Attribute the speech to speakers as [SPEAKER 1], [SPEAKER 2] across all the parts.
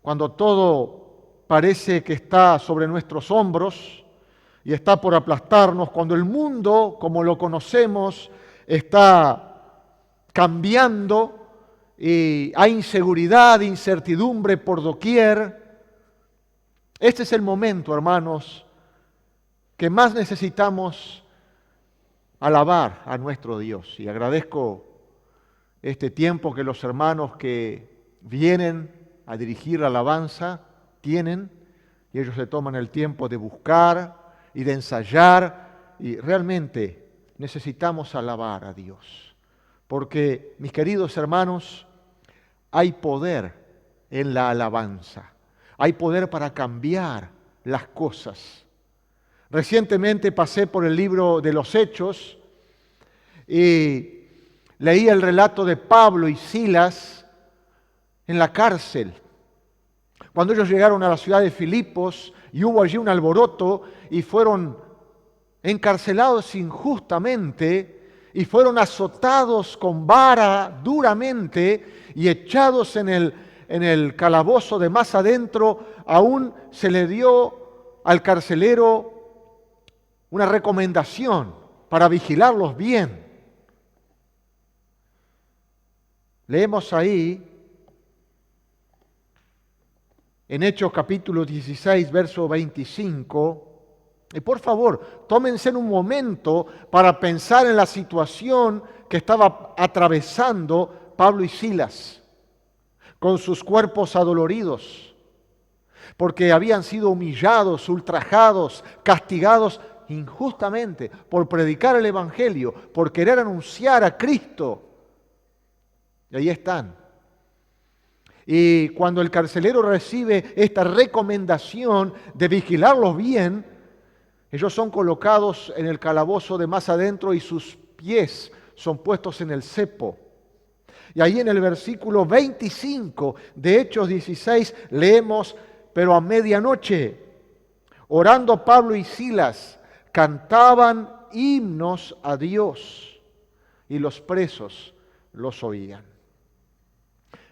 [SPEAKER 1] cuando todo parece que está sobre nuestros hombros y está por aplastarnos, cuando el mundo, como lo conocemos, está cambiando y hay inseguridad, incertidumbre por doquier. Este es el momento, hermanos, que más necesitamos alabar a nuestro Dios. Y agradezco este tiempo que los hermanos que vienen a dirigir la alabanza tienen, y ellos se toman el tiempo de buscar y de ensayar, y realmente necesitamos alabar a Dios. Porque, mis queridos hermanos, hay poder en la alabanza, hay poder para cambiar las cosas. Recientemente pasé por el libro de los Hechos y leí el relato de Pablo y Silas en la cárcel. Cuando ellos llegaron a la ciudad de Filipos y hubo allí un alboroto y fueron encarcelados injustamente y fueron azotados con vara duramente y echados en el calabozo de más adentro, aún se le dio al carcelero una recomendación para vigilarlos bien. Leemos ahí en Hechos capítulo 16, verso 25, y por favor, tómense un momento para pensar en la situación que estaba atravesando Pablo y Silas, con sus cuerpos adoloridos, porque habían sido humillados, ultrajados, castigados injustamente por predicar el Evangelio, por querer anunciar a Cristo. Y ahí están. Y cuando el carcelero recibe esta recomendación de vigilarlos bien, ellos son colocados en el calabozo de más adentro y sus pies son puestos en el cepo. Y ahí en el versículo 25 de Hechos 16 leemos: pero a medianoche, orando Pablo y Silas, cantaban himnos a Dios y los presos los oían.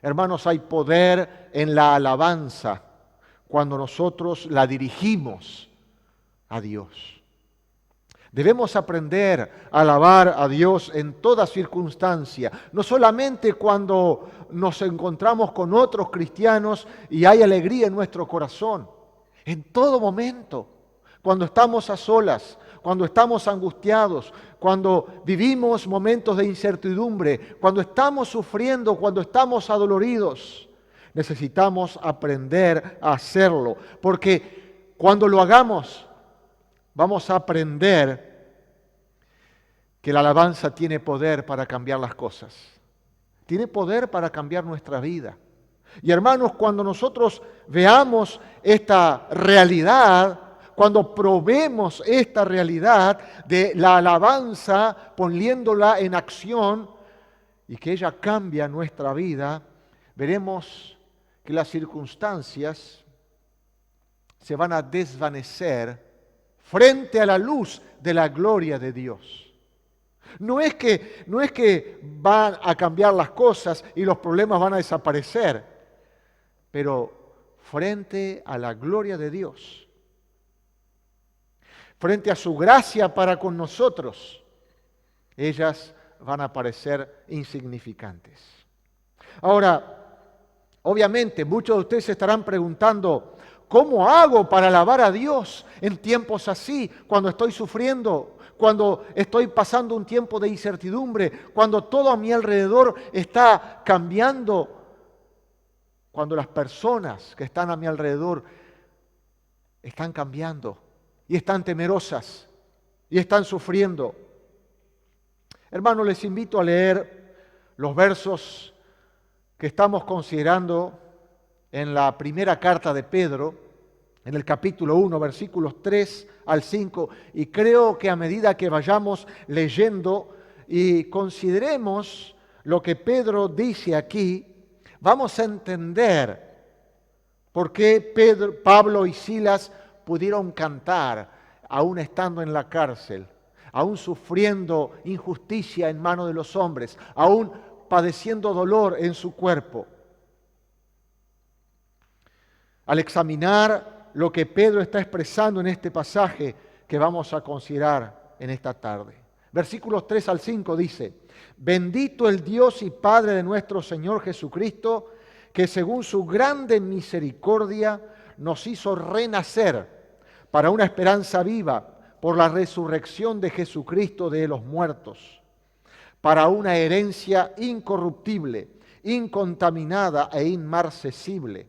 [SPEAKER 1] Hermanos, hay poder en la alabanza cuando nosotros la dirigimos a Dios. Debemos aprender a alabar a Dios en toda circunstancia, no solamente cuando nos encontramos con otros cristianos y hay alegría en nuestro corazón, en todo momento, cuando estamos a solas, cuando estamos angustiados, cuando vivimos momentos de incertidumbre, cuando estamos sufriendo, cuando estamos adoloridos. Necesitamos aprender a hacerlo, porque cuando lo hagamos, vamos a aprender que la alabanza tiene poder para cambiar las cosas. Tiene poder para cambiar nuestra vida. Y hermanos, cuando nosotros veamos esta realidad, cuando probemos esta realidad de la alabanza, poniéndola en acción y que ella cambia nuestra vida, veremos que las circunstancias se van a desvanecer frente a la luz de la gloria de Dios. No es que van a cambiar las cosas y los problemas van a desaparecer, pero frente a la gloria de Dios, frente a su gracia para con nosotros, ellas van a parecer insignificantes. Ahora, obviamente, muchos de ustedes se estarán preguntando, ¿cómo hago para alabar a Dios en tiempos así, cuando estoy sufriendo, cuando estoy pasando un tiempo de incertidumbre, cuando todo a mi alrededor está cambiando, cuando las personas que están a mi alrededor están cambiando y están temerosas y están sufriendo? Hermanos, les invito a leer los versos que estamos considerando en la primera carta de Pedro, en el capítulo 1, versículos 3 al 5, y creo que a medida que vayamos leyendo y consideremos lo que Pedro dice aquí, vamos a entender por qué Pablo y Silas pudieron cantar, aún estando en la cárcel, aún sufriendo injusticia en manos de los hombres, aún padeciendo dolor en su cuerpo. al examinar lo que Pedro está expresando en este pasaje que vamos a considerar en esta tarde. Versículos 3 al 5 dice: bendito el Dios y Padre de nuestro Señor Jesucristo, que según su grande misericordia nos hizo renacer para una esperanza viva por la resurrección de Jesucristo de los muertos, para una herencia incorruptible, incontaminada e inmarcesible,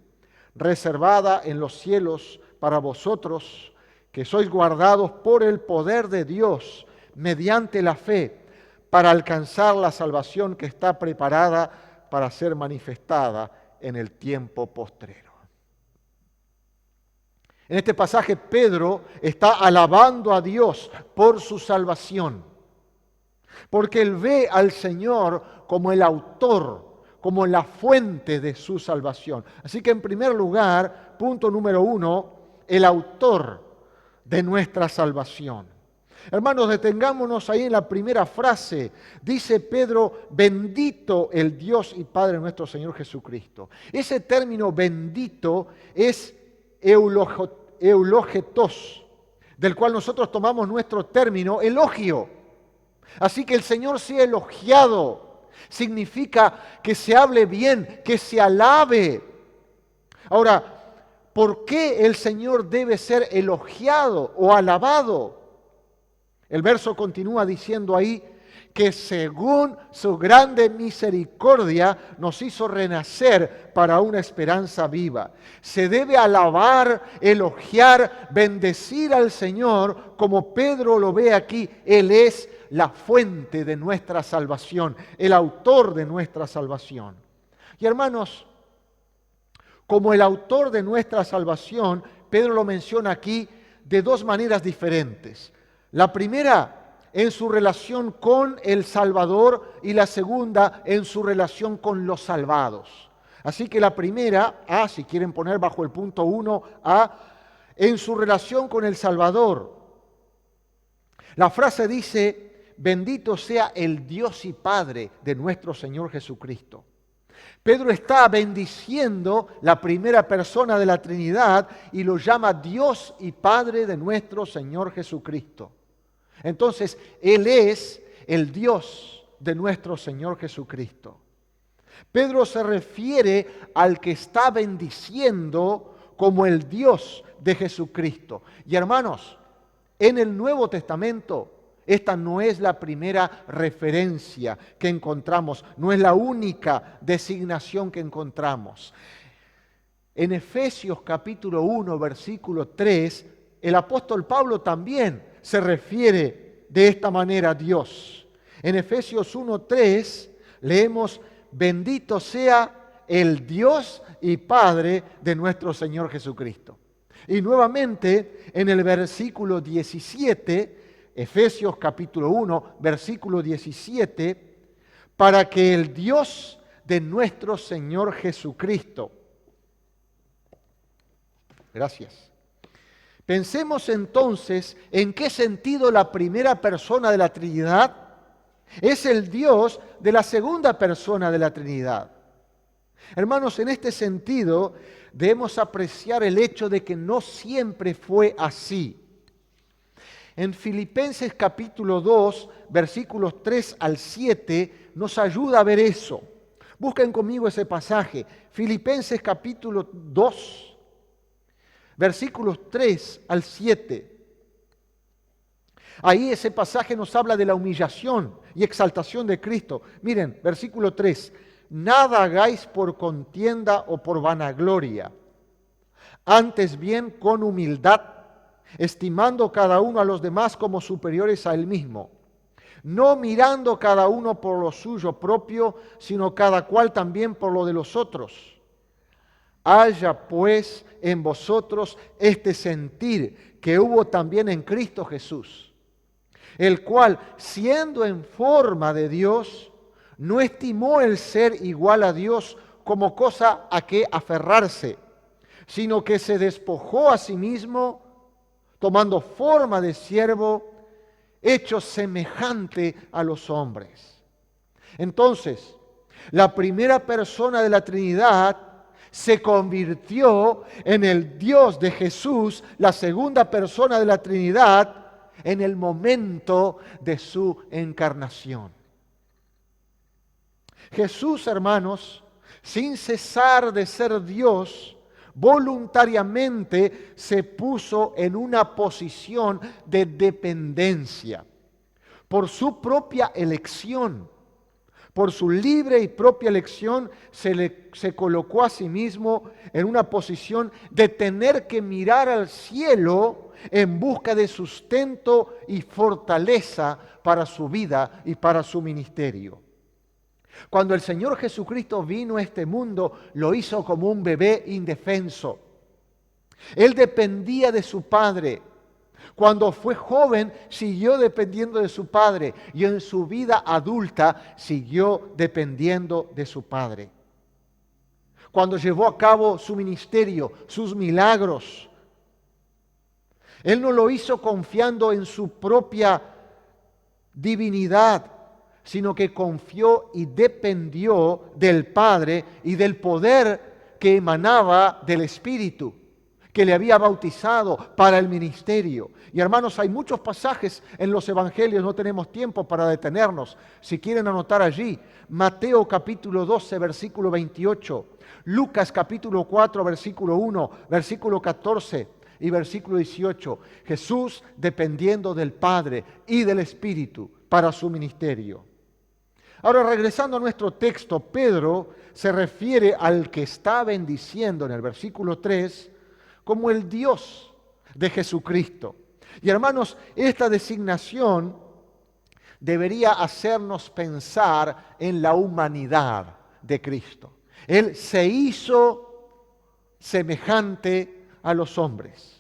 [SPEAKER 1] reservada en los cielos para vosotros, que sois guardados por el poder de Dios mediante la fe, para alcanzar la salvación que está preparada para ser manifestada en el tiempo postrero. En este pasaje Pedro está alabando a Dios por su salvación, porque él ve al Señor como el autor, como la fuente de su salvación. Así que en primer lugar, punto número 1, el autor de nuestra salvación. Hermanos, detengámonos ahí en la primera frase. Dice Pedro: bendito el Dios y Padre de nuestro Señor Jesucristo. Ese término bendito es eulogetos, del cual nosotros tomamos nuestro término elogio. Así que el Señor sea elogiado significa que se hable bien, que se alabe. Ahora, ¿por qué el Señor debe ser elogiado o alabado? El verso continúa diciendo ahí que según su grande misericordia nos hizo renacer para una esperanza viva. Se debe alabar, elogiar, bendecir al Señor como Pedro lo ve aquí. Él es la fuente de nuestra salvación, el autor de nuestra salvación. Y hermanos, como el autor de nuestra salvación, Pedro lo menciona aquí de dos maneras diferentes. La primera, en su relación con el Salvador, y la segunda, en su relación con los salvados. Así que la primera, si quieren poner bajo el punto 1, en su relación con el Salvador. La frase dice: bendito sea el Dios y Padre de nuestro Señor Jesucristo. Pedro está bendiciendo la primera persona de la Trinidad y lo llama Dios y Padre de nuestro Señor Jesucristo. Entonces, Él es el Dios de nuestro Señor Jesucristo. Pedro se refiere al que está bendiciendo como el Dios de Jesucristo. Y hermanos, en el Nuevo Testamento, esta no es la primera referencia que encontramos, no es la única designación que encontramos. En Efesios capítulo 1, versículo 3, el apóstol Pablo también se refiere de esta manera a Dios. En Efesios 1:3 leemos: bendito sea el Dios y Padre de nuestro Señor Jesucristo. Y nuevamente en el versículo 17, Efesios capítulo 1, versículo 17, para que el Dios de nuestro Señor Jesucristo. Gracias. Pensemos entonces en qué sentido la primera persona de la Trinidad es el Dios de la segunda persona de la Trinidad. Hermanos, en este sentido debemos apreciar el hecho de que no siempre fue así. En Filipenses capítulo 2, versículos 3 al 7, nos ayuda a ver eso. Busquen conmigo ese pasaje. Filipenses capítulo 2, versículos 3 al 7. Ahí ese pasaje nos habla de la humillación y exaltación de Cristo. Miren, versículo 3. Nada hagáis por contienda o por vanagloria, antes bien con humildad, estimando cada uno a los demás como superiores a él mismo, no mirando cada uno por lo suyo propio, sino cada cual también por lo de los otros. Haya pues en vosotros este sentir que hubo también en Cristo Jesús, el cual, siendo en forma de Dios, no estimó el ser igual a Dios como cosa a que aferrarse, sino que se despojó a sí mismo, tomando forma de siervo, hecho semejante a los hombres. Entonces, la primera persona de la Trinidad se convirtió en el Dios de Jesús, la segunda persona de la Trinidad, en el momento de su encarnación. Jesús, hermanos, sin cesar de ser Dios, voluntariamente se puso en una posición de dependencia por su propia elección. Por su libre y propia elección se colocó a sí mismo en una posición de tener que mirar al cielo en busca de sustento y fortaleza para su vida y para su ministerio. Cuando el Señor Jesucristo vino a este mundo, lo hizo como un bebé indefenso. Él dependía de su Padre. Cuando fue joven, siguió dependiendo de su Padre, y en su vida adulta siguió dependiendo de su Padre. Cuando llevó a cabo su ministerio, sus milagros, Él no lo hizo confiando en su propia divinidad, sino que confió y dependió del Padre y del poder que emanaba del Espíritu, que le había bautizado para el ministerio. Y hermanos, hay muchos pasajes en los evangelios, no tenemos tiempo para detenernos. Si quieren anotar allí, Mateo capítulo 12, versículo 28, Lucas capítulo 4, versículo 1, versículo 14 y versículo 18. Jesús dependiendo del Padre y del Espíritu para su ministerio. Ahora, regresando a nuestro texto, Pedro se refiere al que está bendiciendo en el versículo 3 como el Dios de Jesucristo. Y hermanos, esta designación debería hacernos pensar en la humanidad de Cristo. Él se hizo semejante a los hombres.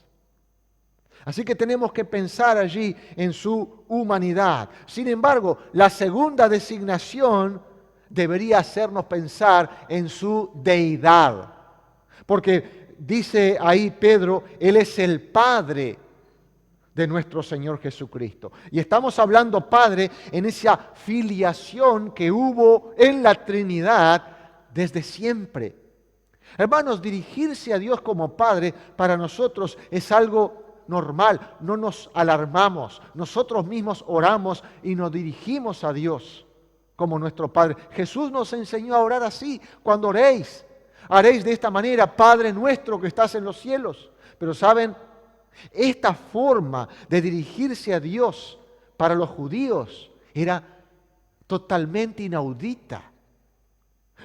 [SPEAKER 1] Así que tenemos que pensar allí en su humanidad. Sin embargo, la segunda designación debería hacernos pensar en su deidad. Porque dice ahí Pedro, Él es el Padre de nuestro Señor Jesucristo. Y estamos hablando, Padre, en esa filiación que hubo en la Trinidad desde siempre. Hermanos, dirigirse a Dios como Padre para nosotros es algo normal, no nos alarmamos. Nosotros mismos oramos y nos dirigimos a Dios como nuestro Padre. Jesús nos enseñó a orar así: cuando oréis, haréis de esta manera: Padre nuestro que estás en los cielos. Pero ¿saben? Esta forma de dirigirse a Dios para los judíos era totalmente inaudita.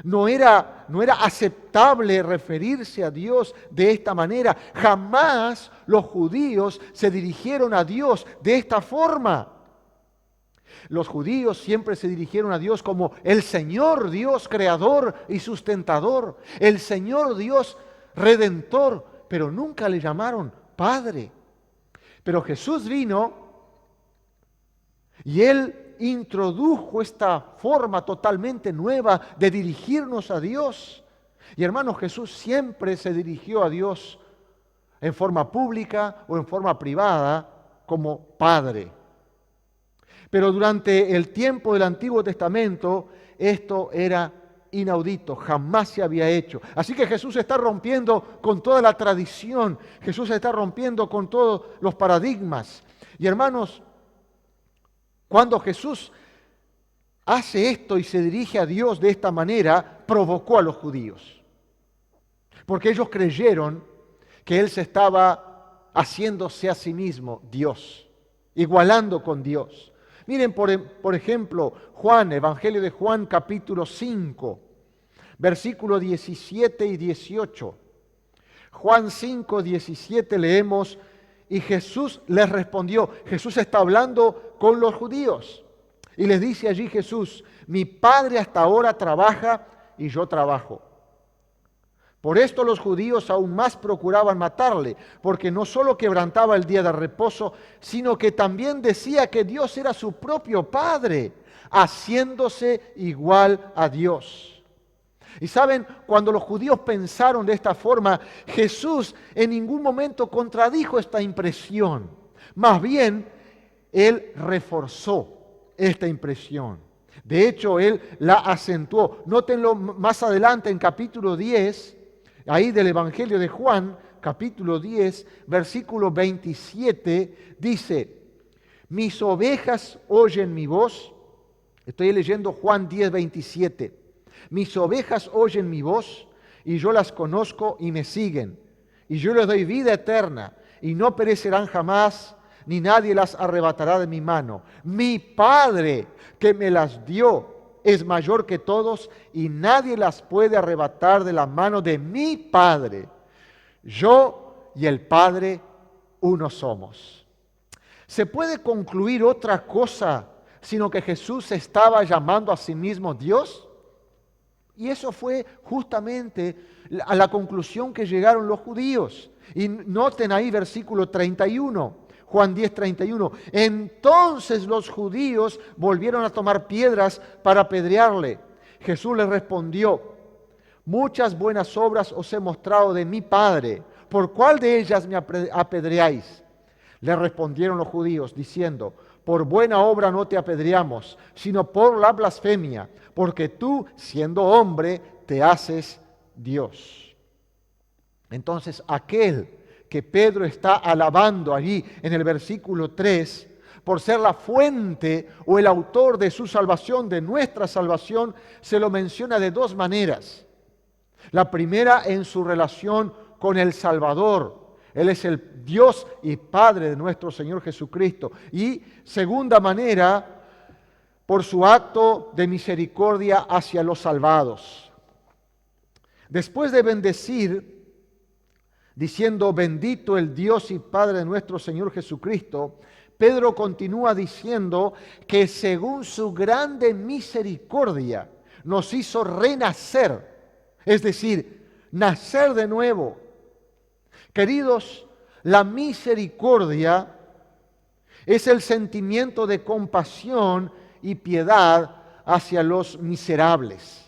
[SPEAKER 1] No era aceptable referirse a Dios de esta manera. Jamás los judíos se dirigieron a Dios de esta forma. Los judíos siempre se dirigieron a Dios como el Señor Dios creador y sustentador, el Señor Dios redentor, pero nunca le llamaron Padre. Pero Jesús vino y Él introdujo esta forma totalmente nueva de dirigirnos a Dios. Y hermanos, Jesús siempre se dirigió a Dios en forma pública o en forma privada como Padre. Pero durante el tiempo del Antiguo Testamento esto era inaudito, jamás se había hecho. Así que Jesús está rompiendo con toda la tradición, Jesús está rompiendo con todos los paradigmas. Y hermanos, cuando Jesús hace esto y se dirige a Dios de esta manera, provocó a los judíos. Porque ellos creyeron que Él se estaba haciéndose a sí mismo Dios, igualando con Dios. Miren, por ejemplo, Juan, Evangelio de Juan, capítulo 5, versículos 17 y 18. Juan 5, 17 leemos: y Jesús les respondió. Jesús está hablando con los judíos. Y les dice allí Jesús: mi Padre hasta ahora trabaja y yo trabajo. Por esto los judíos aún más procuraban matarle, porque no solo quebrantaba el día de reposo, sino que también decía que Dios era su propio Padre, haciéndose igual a Dios. Y saben, cuando los judíos pensaron de esta forma, Jesús en ningún momento contradijo esta impresión. Más bien, Él reforzó esta impresión. De hecho, Él la acentuó. Nótenlo más adelante en capítulo 10, ahí del Evangelio de Juan, capítulo 10, versículo 27, dice: mis ovejas oyen mi voz. Estoy leyendo Juan 10, 27. Mis ovejas oyen mi voz y yo las conozco y me siguen. Y yo les doy vida eterna y no perecerán jamás, ni nadie las arrebatará de mi mano. Mi Padre que me las dio es mayor que todos y nadie las puede arrebatar de la mano de mi Padre. Yo y el Padre uno somos. ¿Se puede concluir otra cosa sino que Jesús se estaba llamando a sí mismo Dios? Y eso fue justamente a la conclusión que llegaron los judíos. Y noten ahí versículo 31, Juan 10, 31. Entonces los judíos volvieron a tomar piedras para apedrearle. Jesús les respondió: muchas buenas obras os he mostrado de mi Padre. ¿Por cuál de ellas me apedreáis? Le respondieron los judíos diciendo: por buena obra no te apedreamos, sino por la blasfemia, porque tú, siendo hombre, te haces Dios. Entonces, aquel que Pedro está alabando allí en el versículo 3, por ser la fuente o el autor de su salvación, de nuestra salvación, se lo menciona de dos maneras. La primera, en su relación con el Salvador. Él es el Dios y Padre de nuestro Señor Jesucristo. Y segunda manera, por su acto de misericordia hacia los salvados. Después de bendecir, diciendo: bendito el Dios y Padre de nuestro Señor Jesucristo, Pedro continúa diciendo que según su grande misericordia nos hizo renacer, es decir, nacer de nuevo. Queridos, la misericordia es el sentimiento de compasión y piedad hacia los miserables.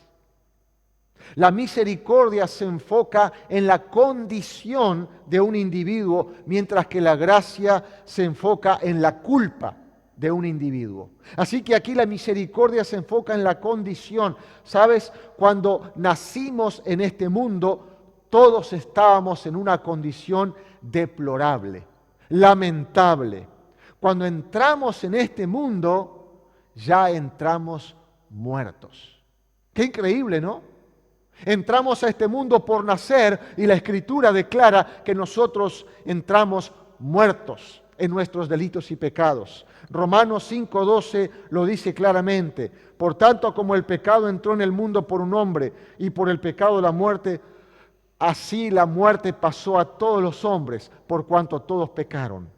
[SPEAKER 1] La misericordia se enfoca en la condición de un individuo, mientras que la gracia se enfoca en la culpa de un individuo. Así que aquí la misericordia se enfoca en la condición. ¿Sabes? Cuando nacimos en este mundo, todos estábamos en una condición deplorable, lamentable. Cuando entramos en este mundo, ya entramos muertos. Qué increíble, ¿no? Entramos a este mundo por nacer y la Escritura declara que nosotros entramos muertos en nuestros delitos y pecados. Romanos 5:12 lo dice claramente. Por tanto, como el pecado entró en el mundo por un hombre y por el pecado la muerte, así la muerte pasó a todos los hombres, por cuanto todos pecaron.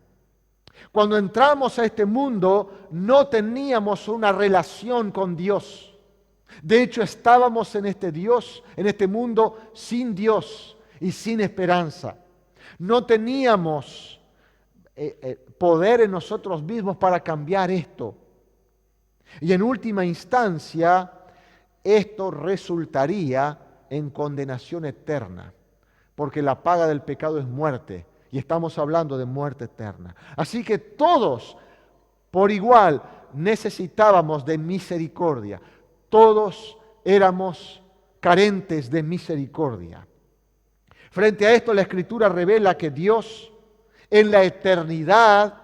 [SPEAKER 1] Cuando entramos a este mundo, no teníamos una relación con Dios. De hecho, estábamos en este mundo sin Dios y sin esperanza. No teníamos poder en nosotros mismos para cambiar esto. Y en última instancia, esto resultaría en condenación eterna, porque la paga del pecado es muerte, y estamos hablando de muerte eterna. Así que todos, por igual, necesitábamos de misericordia. Todos éramos carentes de misericordia. Frente a esto, la Escritura revela que Dios, en la eternidad,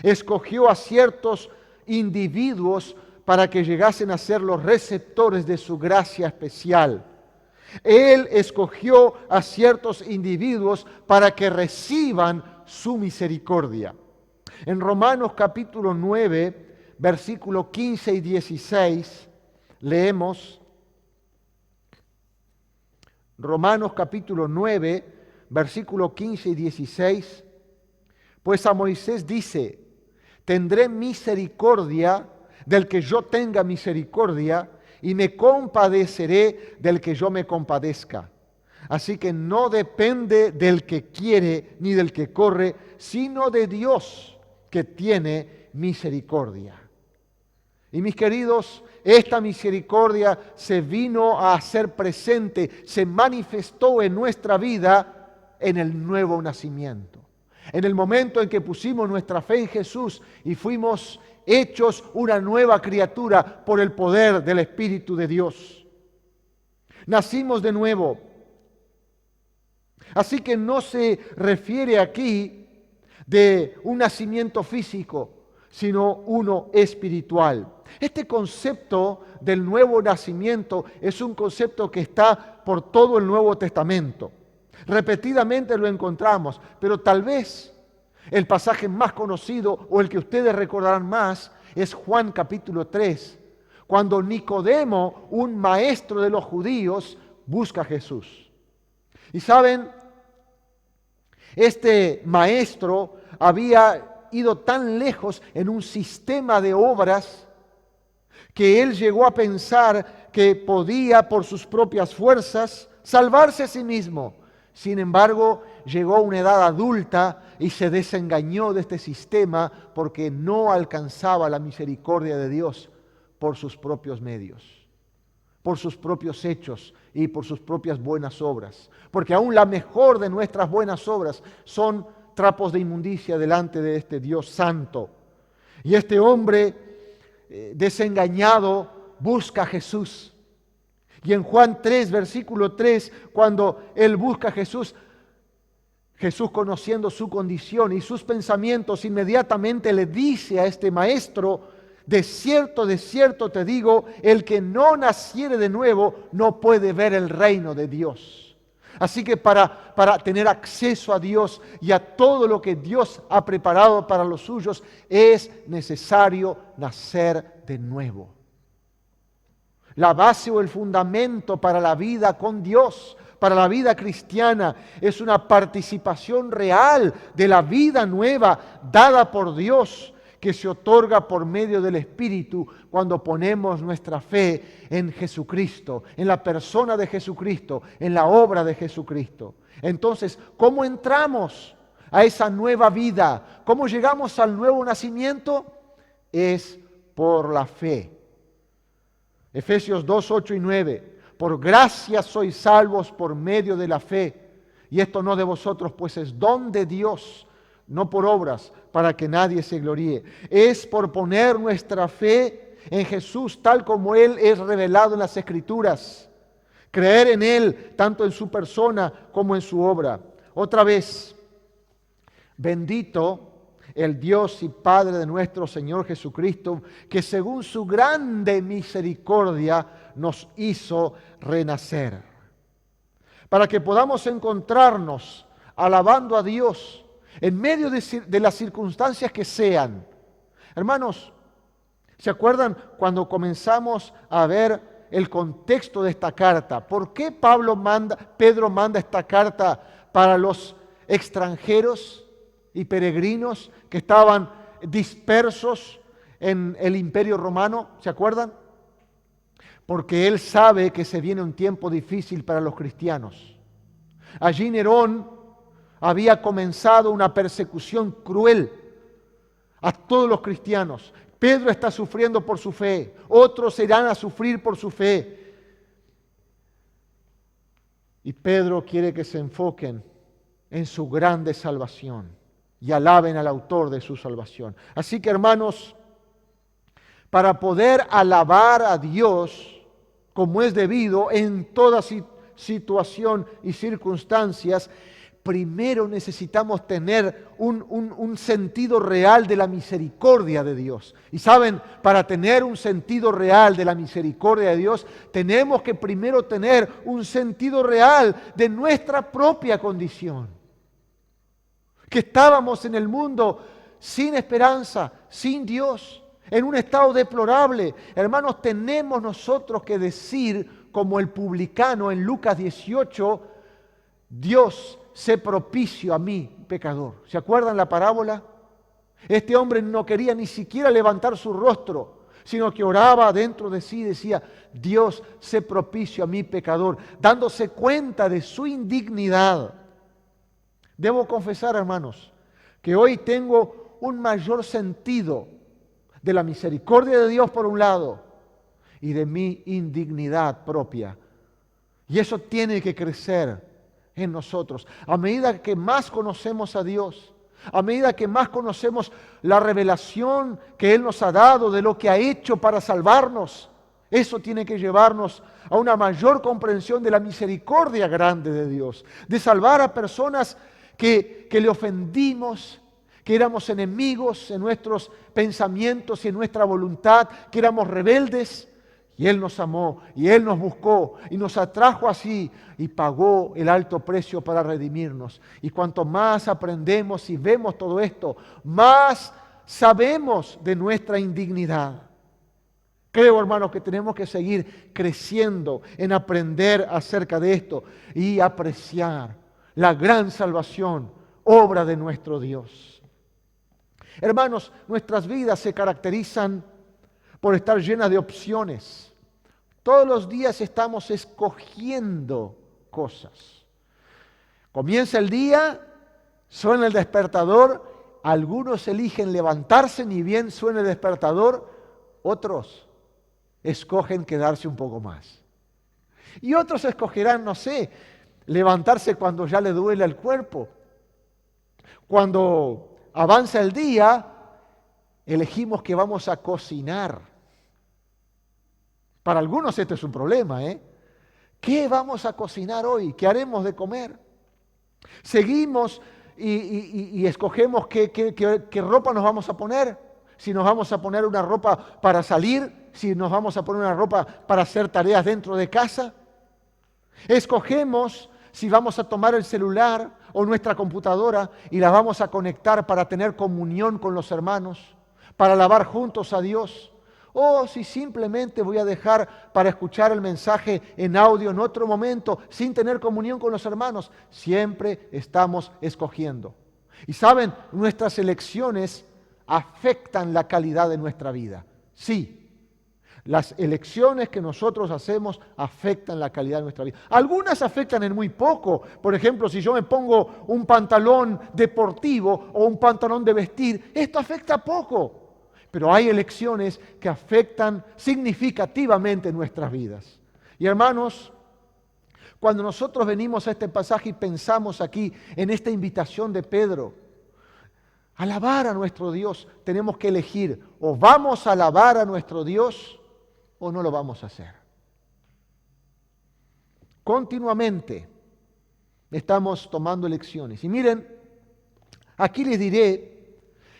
[SPEAKER 1] escogió a ciertos individuos para que llegasen a ser los receptores de su gracia especial. Él escogió a ciertos individuos para que reciban su misericordia. En Romanos capítulo 9, versículo 15 y 16, leemos, Romanos capítulo 9, versículo 15 y 16, pues a Moisés dice: tendré misericordia del que yo tenga misericordia, y me compadeceré del que yo me compadezca. Así que no depende del que quiere ni del que corre, sino de Dios que tiene misericordia. Y mis queridos, esta misericordia se vino a hacer presente, se manifestó en nuestra vida en el nuevo nacimiento. En el momento en que pusimos nuestra fe en Jesús y fuimos hechos una nueva criatura por el poder del Espíritu de Dios. Nacimos de nuevo. Así que no se refiere aquí de un nacimiento físico, sino uno espiritual. Este concepto del nuevo nacimiento es un concepto que está por todo el Nuevo Testamento. Repetidamente lo encontramos, pero tal vez el pasaje más conocido o el que ustedes recordarán más es Juan capítulo 3, cuando Nicodemo, un maestro de los judíos, busca a Jesús. Y saben, este maestro había ido tan lejos en un sistema de obras que él llegó a pensar que podía por sus propias fuerzas salvarse a sí mismo. Sin embargo, llegó a una edad adulta y se desengañó de este sistema porque no alcanzaba la misericordia de Dios por sus propios medios, por sus propios hechos y por sus propias buenas obras. Porque aún la mejor de nuestras buenas obras son trapos de inmundicia delante de este Dios santo. Y este hombre desengañado busca a Jesús. Y en Juan 3, versículo 3, cuando él busca a Jesús, Jesús, conociendo su condición y sus pensamientos, inmediatamente le dice a este maestro: de cierto te digo, el que no naciere de nuevo no puede ver el reino de Dios. Así que para tener acceso a Dios y a todo lo que Dios ha preparado para los suyos, es necesario nacer de nuevo. La base o el fundamento para la vida con Dios, para la vida cristiana, es una participación real de la vida nueva dada por Dios, que se otorga por medio del Espíritu cuando ponemos nuestra fe en Jesucristo, en la persona de Jesucristo, en la obra de Jesucristo. Entonces, ¿cómo entramos a esa nueva vida? ¿Cómo llegamos al nuevo nacimiento? Es por la fe. Efesios 2, 8 y 9. Por gracia sois salvos por medio de la fe. Y esto no de vosotros, pues es don de Dios, no por obras, para que nadie se gloríe. Es por poner nuestra fe en Jesús tal como Él es revelado en las Escrituras. Creer en Él, tanto en su persona como en su obra. Otra vez, bendito el Dios y Padre de nuestro Señor Jesucristo, que según su grande misericordia nos hizo renacer, para que podamos encontrarnos alabando a Dios en medio de las circunstancias que sean. Hermanos, ¿se acuerdan cuando comenzamos a ver el contexto de esta carta? ¿Por qué Pedro manda esta carta para los extranjeros y peregrinos que estaban dispersos en el Imperio Romano? ¿Se acuerdan? Porque él sabe que se viene un tiempo difícil para los cristianos. Allí Nerón había comenzado una persecución cruel a todos los cristianos. Pedro está sufriendo por su fe, otros irán a sufrir por su fe. Y Pedro quiere que se enfoquen en su grande salvación y alaben al autor de su salvación. Así que, hermanos, para poder alabar a Dios como es debido en toda situación y circunstancias, primero necesitamos tener un sentido real de la misericordia de Dios. Y saben, para tener un sentido real de la misericordia de Dios, tenemos que primero tener un sentido real de nuestra propia condición. Que estábamos en el mundo sin esperanza, sin Dios, en un estado deplorable. Hermanos, tenemos nosotros que decir, como el publicano en Lucas 18, Dios, sé propicio a mí, pecador. ¿Se acuerdan la parábola? Este hombre no quería ni siquiera levantar su rostro, sino que oraba dentro de sí y decía: Dios, sé propicio a mí, pecador, dándose cuenta de su indignidad. Debo confesar, hermanos, que hoy tengo un mayor sentido de la misericordia de Dios por un lado y de mi indignidad propia. Y eso tiene que crecer en nosotros. A medida que más conocemos a Dios, a medida que más conocemos la revelación que Él nos ha dado de lo que ha hecho para salvarnos, Eso tiene que llevarnos a una mayor comprensión de la misericordia grande de Dios, de salvar a personas que le ofendimos, que éramos enemigos en nuestros pensamientos y en nuestra voluntad, que éramos rebeldes. Y Él nos amó, y Él nos buscó, y nos atrajo así, y pagó el alto precio para redimirnos. Y cuanto más aprendemos y vemos todo esto, más sabemos de nuestra indignidad. Creo, hermanos, que tenemos que seguir creciendo en aprender acerca de esto y apreciar la gran salvación, obra de nuestro Dios. Hermanos, nuestras vidas se caracterizan por estar llenas de opciones. Todos los días estamos escogiendo cosas. Comienza el día, suena el despertador, algunos eligen levantarse ni bien suena el despertador, otros escogen quedarse un poco más. Y otros escogerán, no sé, levantarse cuando ya le duele el cuerpo. Cuando avanza el día, elegimos que vamos a cocinar. Para algunos este es un problema, ¿eh? ¿Qué vamos a cocinar hoy? ¿Qué haremos de comer? Seguimos y escogemos qué ropa nos vamos a poner. Si nos vamos a poner una ropa para salir, si nos vamos a poner una ropa para hacer tareas dentro de casa. Escogemos si vamos a tomar el celular o nuestra computadora y la vamos a conectar para tener comunión con los hermanos, para alabar juntos a Dios. O si simplemente voy a dejar para escuchar el mensaje en audio en otro momento sin tener comunión con los hermanos. Siempre estamos escogiendo. Y saben, nuestras elecciones afectan la calidad de nuestra vida. Sí, las elecciones que nosotros hacemos afectan la calidad de nuestra vida. Algunas afectan en muy poco. Por ejemplo, si yo me pongo un pantalón deportivo o un pantalón de vestir, esto afecta poco. Pero hay elecciones que afectan significativamente nuestras vidas. Y hermanos, cuando nosotros venimos a este pasaje y pensamos aquí en esta invitación de Pedro, alabar a nuestro Dios, tenemos que elegir, o vamos a alabar a nuestro Dios o no lo vamos a hacer. Continuamente estamos tomando elecciones. Y miren, aquí les diré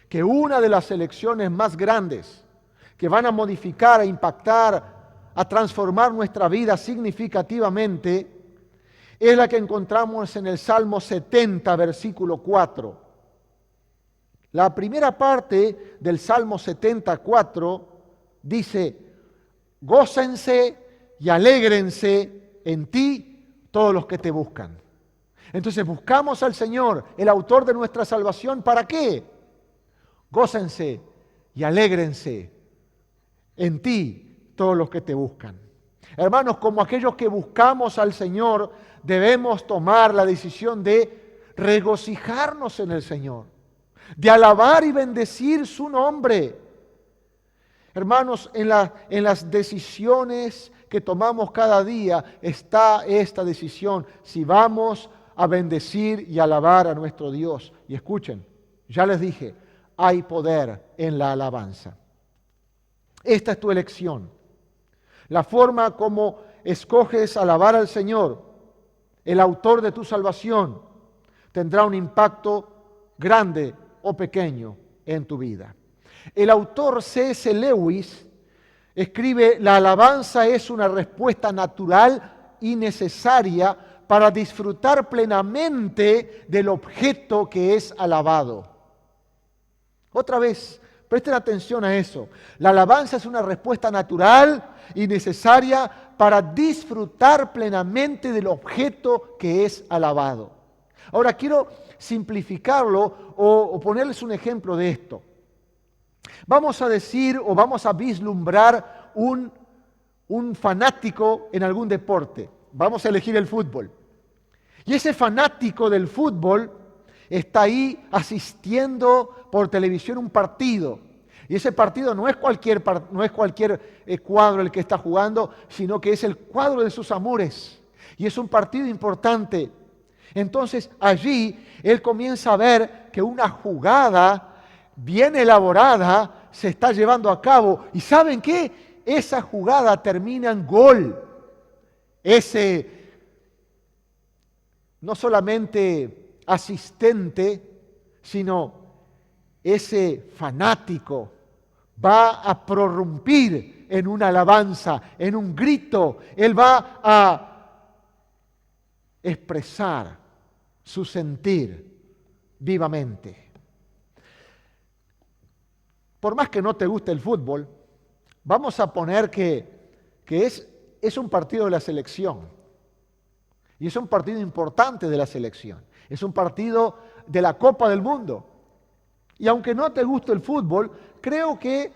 [SPEAKER 1] que una de las elecciones más grandes que van a modificar, a impactar, a transformar nuestra vida significativamente es la que encontramos en el Salmo 70, versículo 4. La primera parte del Salmo 74 dice: gócense y alégrense en ti todos los que te buscan. Entonces buscamos al Señor, el autor de nuestra salvación, ¿para qué? Gócense y alégrense en ti todos los que te buscan. Hermanos, como aquellos que buscamos al Señor, debemos tomar la decisión de regocijarnos en el Señor, de alabar y bendecir su nombre. Hermanos, en las decisiones que tomamos cada día está esta decisión, si vamos a bendecir y alabar a nuestro Dios. Y escuchen, ya les dije, hay poder en la alabanza. Esta es tu elección. La forma como escoges alabar al Señor, el autor de tu salvación, tendrá un impacto grande o pequeño en tu vida. El autor C.S. Lewis escribe: la alabanza es una respuesta natural y necesaria para disfrutar plenamente del objeto que es alabado. Otra vez, presten atención a eso. La alabanza es una respuesta natural y necesaria para disfrutar plenamente del objeto que es alabado. Ahora quiero simplificarlo o ponerles un ejemplo de esto. Vamos a decir o vamos a vislumbrar un fanático en algún deporte. Vamos a elegir el fútbol. Y ese fanático del fútbol está ahí asistiendo por televisión un partido. Y ese partido no es cualquier cuadro el que está jugando, sino que es el cuadro de sus amores. Y es un partido importante. Entonces allí él comienza a ver que una jugada bien elaborada se está llevando a cabo. ¿Y saben qué? esa jugada termina en gol. Ese no solamente asistente, sino ese fanático va a prorrumpir en una alabanza, en un grito. Él va a expresar su sentir vivamente. Por más que no te guste el fútbol, vamos a poner que es un partido de la selección. Y es un partido importante de la selección. Es un partido de la Copa del Mundo. Y aunque no te guste el fútbol, creo que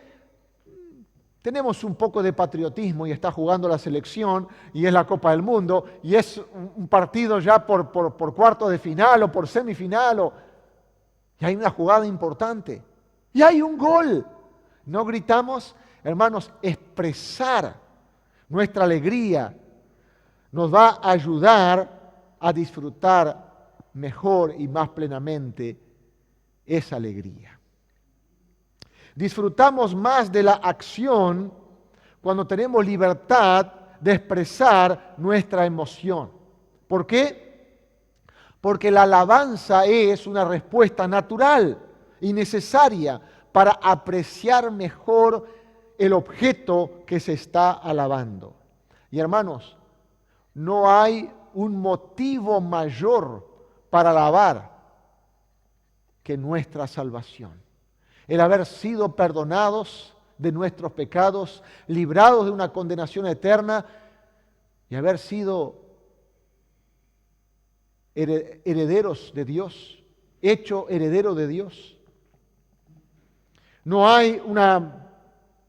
[SPEAKER 1] tenemos un poco de patriotismo y está jugando la selección y es la Copa del Mundo y es un partido ya por cuarto de final o por semifinal y hay una jugada importante y hay un gol. No gritamos, hermanos, expresar nuestra alegría nos va a ayudar a disfrutar mejor y más plenamente esa alegría. Disfrutamos más de la acción cuando tenemos libertad de expresar nuestra emoción. ¿Por qué? Porque la alabanza es una respuesta natural y necesaria para apreciar mejor el objeto que se está alabando. Y hermanos, no hay un motivo mayor para alabar que nuestra salvación. El haber sido perdonados de nuestros pecados, librados de una condenación eterna y haber sido herederos de Dios, hecho heredero de Dios. No hay una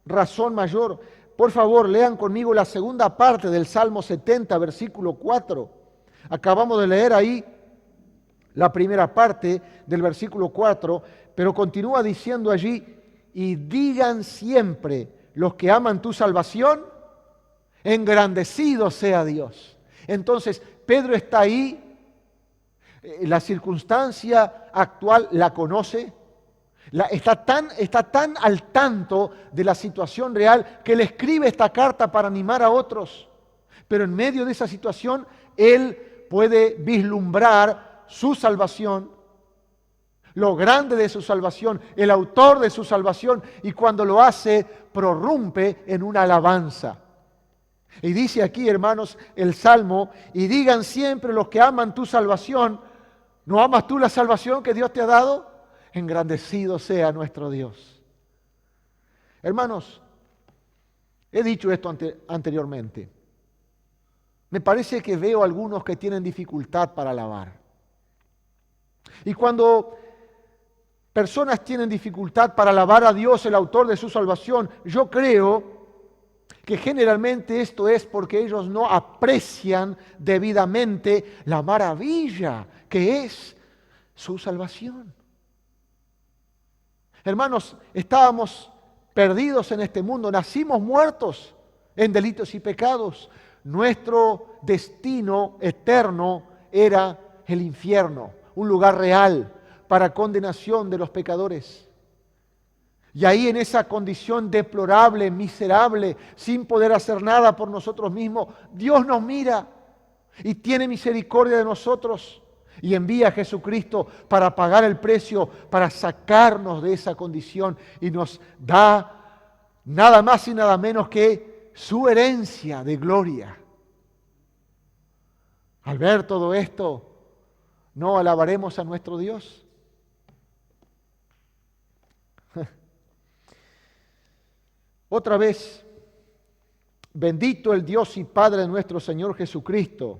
[SPEAKER 1] razón mayor. Por favor, lean conmigo la segunda parte del Salmo 70, versículo 4. Acabamos de leer ahí la primera parte del versículo 4, pero continúa diciendo allí, y digan siempre los que aman tu salvación, engrandecido sea Dios. Entonces, Pedro está ahí, la circunstancia actual la conoce, está tan al tanto de la situación real que le escribe esta carta para animar a otros. Pero en medio de esa situación, él puede vislumbrar su salvación, lo grande de su salvación, el autor de su salvación, y cuando lo hace, prorrumpe en una alabanza. Y dice aquí, hermanos, el Salmo, y digan siempre los que aman tu salvación, ¿no amas tú la salvación que Dios te ha dado? Engrandecido sea nuestro Dios. Hermanos, he dicho esto anteriormente. Me parece que veo algunos que tienen dificultad para alabar. Y cuando personas tienen dificultad para alabar a Dios, el autor de su salvación, yo creo que generalmente esto es porque ellos no aprecian debidamente la maravilla que es su salvación. Hermanos, estábamos perdidos en este mundo, nacimos muertos en delitos y pecados. Nuestro destino eterno era el infierno, un lugar real para condenación de los pecadores. Y ahí en esa condición deplorable, miserable, sin poder hacer nada por nosotros mismos, Dios nos mira y tiene misericordia de nosotros y envía a Jesucristo para pagar el precio, para sacarnos de esa condición y nos da nada más y nada menos que su herencia de gloria. Al ver todo esto, ¿no alabaremos a nuestro Dios? Otra vez, bendito el Dios y Padre de nuestro Señor Jesucristo,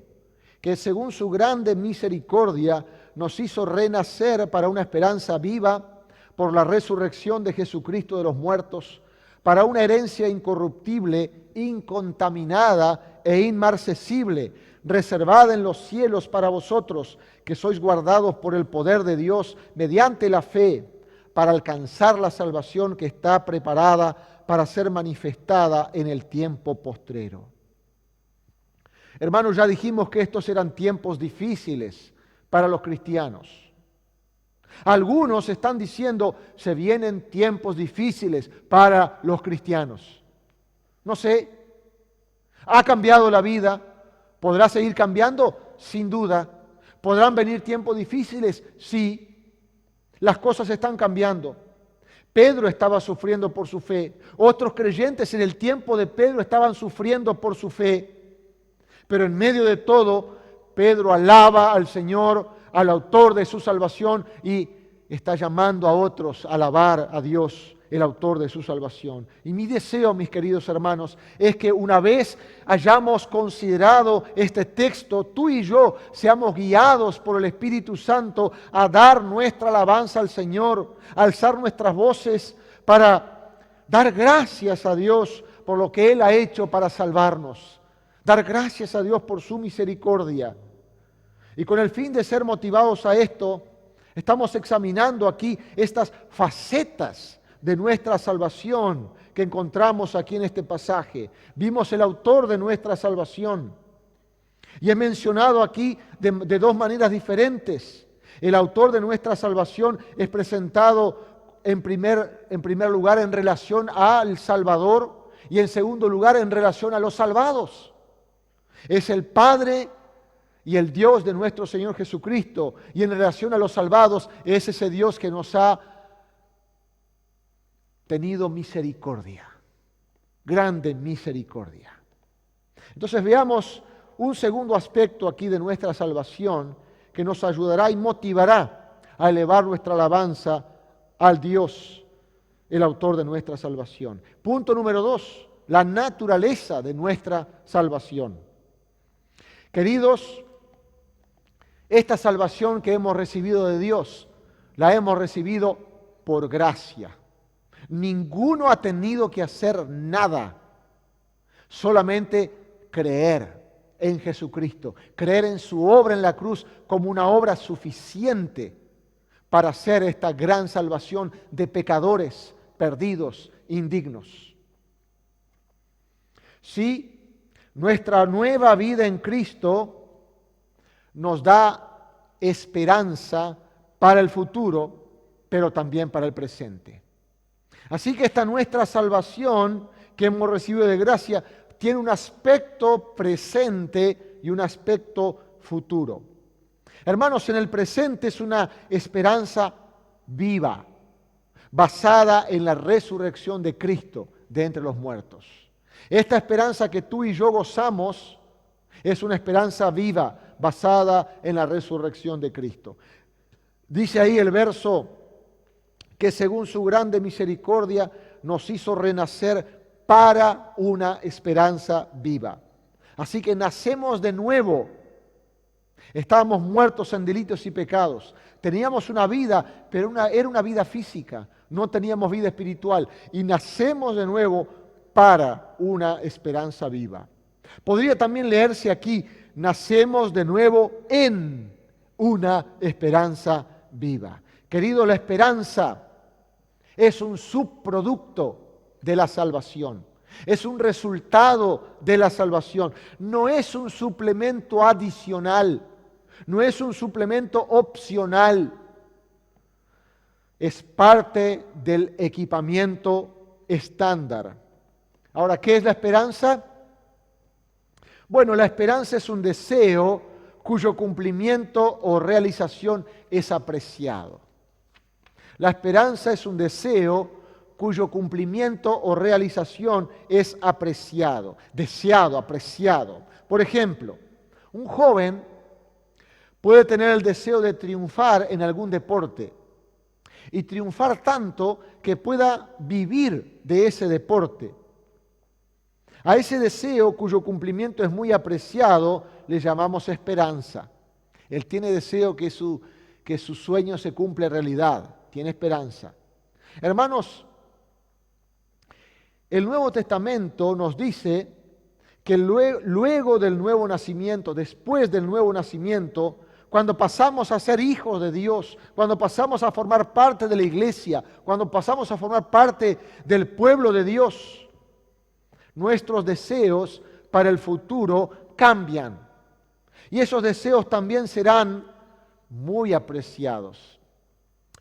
[SPEAKER 1] que según su grande misericordia nos hizo renacer para una esperanza viva por la resurrección de Jesucristo de los muertos, para una herencia incorruptible, incontaminada e inmarcesible, reservada en los cielos para vosotros, que sois guardados por el poder de Dios mediante la fe, para alcanzar la salvación que está preparada para ser manifestada en el tiempo postrero. Hermanos, ya dijimos que estos eran tiempos difíciles para los cristianos. Algunos están diciendo, se vienen tiempos difíciles para los cristianos. No sé. ¿Ha cambiado la vida? ¿Podrá seguir cambiando? Sin duda. ¿Podrán venir tiempos difíciles? Sí. Las cosas están cambiando. Pedro estaba sufriendo por su fe. Otros creyentes en el tiempo de Pedro estaban sufriendo por su fe. Pero en medio de todo, Pedro alaba al Señor, al autor de su salvación, y está llamando a otros a alabar a Dios, el autor de su salvación. Y mi deseo, mis queridos hermanos, es que una vez hayamos considerado este texto, tú y yo seamos guiados por el Espíritu Santo a dar nuestra alabanza al Señor, a alzar nuestras voces para dar gracias a Dios por lo que Él ha hecho para salvarnos. Dar gracias a Dios por su misericordia. Y con el fin de ser motivados a esto, estamos examinando aquí estas facetas de nuestra salvación que encontramos aquí en este pasaje. Vimos el autor de nuestra salvación. Y he mencionado aquí de dos maneras diferentes. El autor de nuestra salvación es presentado en primer lugar en relación al Salvador y en segundo lugar en relación a los salvados. Es el Padre y el Dios de nuestro Señor Jesucristo. Y en relación a los salvados es ese Dios que nos ha tenido misericordia, grande misericordia. Entonces veamos un segundo aspecto aquí de nuestra salvación que nos ayudará y motivará a elevar nuestra alabanza al Dios, el autor de nuestra salvación. Punto número 2, la naturaleza de nuestra salvación. Queridos, esta salvación que hemos recibido de Dios, la hemos recibido por gracia. Ninguno ha tenido que hacer nada, solamente creer en Jesucristo, creer en su obra en la cruz como una obra suficiente para hacer esta gran salvación de pecadores perdidos, indignos. Sí, nuestra nueva vida en Cristo nos da esperanza para el futuro, pero también para el presente. Así que esta nuestra salvación que hemos recibido de gracia tiene un aspecto presente y un aspecto futuro. Hermanos, en el presente es una esperanza viva, basada en la resurrección de Cristo de entre los muertos. Esta esperanza que tú y yo gozamos es una esperanza viva, basada en la resurrección de Cristo. Dice ahí el verso que según su grande misericordia nos hizo renacer para una esperanza viva. Así que nacemos de nuevo. Estábamos muertos en delitos y pecados. Teníamos una vida, pero era una vida física. No teníamos vida espiritual. Y nacemos de nuevo para una esperanza viva. Podría también leerse aquí, nacemos de nuevo en una esperanza viva. Querido, la esperanza es un subproducto de la salvación. Es un resultado de la salvación. No es un suplemento adicional. No es un suplemento opcional. Es parte del equipamiento estándar. Ahora, ¿qué es la esperanza? Bueno, la esperanza es un deseo cuyo cumplimiento o realización es apreciado. La esperanza es un deseo cuyo cumplimiento o realización es apreciado, deseado, apreciado. Por ejemplo, un joven puede tener el deseo de triunfar en algún deporte y triunfar tanto que pueda vivir de ese deporte. A ese deseo cuyo cumplimiento es muy apreciado le llamamos esperanza. Él tiene deseo que su sueño se cumpla en realidad, tiene esperanza. Hermanos, el Nuevo Testamento nos dice que luego del nuevo nacimiento, después del nuevo nacimiento, cuando pasamos a ser hijos de Dios, cuando pasamos a formar parte de la iglesia, cuando pasamos a formar parte del pueblo de Dios, nuestros deseos para el futuro cambian. Y esos deseos también serán muy apreciados.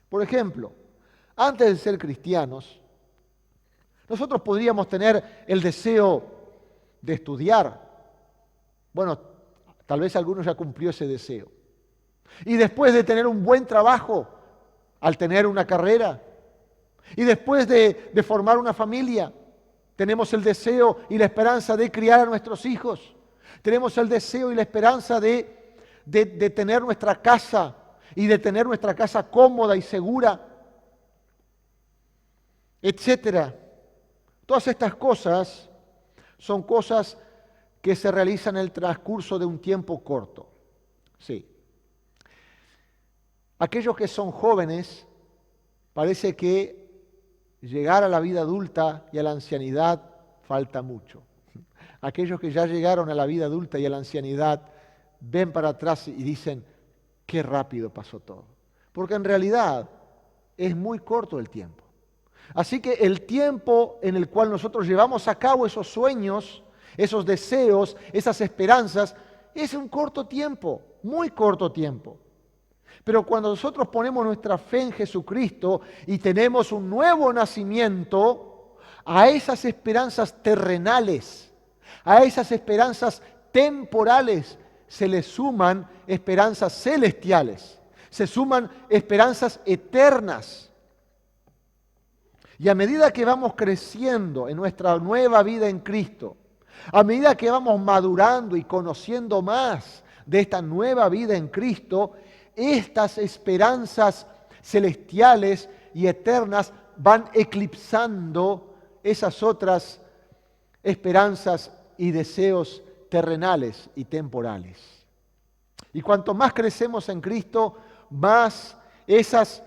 [SPEAKER 1] Por ejemplo, antes de ser cristianos, Nosotros podríamos tener el deseo de estudiar. Bueno, tal vez alguno ya cumplió ese deseo. Y después de tener un buen trabajo, al tener una carrera, y después de formar una familia, tenemos el deseo y la esperanza de criar a nuestros hijos. Tenemos el deseo y la esperanza de tener nuestra casa y de tener nuestra casa cómoda y segura, etcétera. Todas estas cosas son cosas que se realizan en el transcurso de un tiempo corto. Sí. Aquellos que son jóvenes, parece que llegar a la vida adulta y a la ancianidad falta mucho. Aquellos que ya llegaron a la vida adulta y a la ancianidad ven para atrás y dicen, qué rápido pasó todo. Porque en realidad es muy corto el tiempo. Así que el tiempo en el cual nosotros llevamos a cabo esos sueños, esos deseos, esas esperanzas, es un corto tiempo, muy corto tiempo. Pero cuando nosotros ponemos nuestra fe en Jesucristo y tenemos un nuevo nacimiento, a esas esperanzas terrenales, a esas esperanzas temporales, se le suman esperanzas celestiales, se suman esperanzas eternas. Y a medida que vamos creciendo en nuestra nueva vida en Cristo, a medida que vamos madurando y conociendo más de esta nueva vida en Cristo, estas esperanzas celestiales y eternas van eclipsando esas otras esperanzas y deseos terrenales y temporales. Y cuanto más crecemos en Cristo, más esas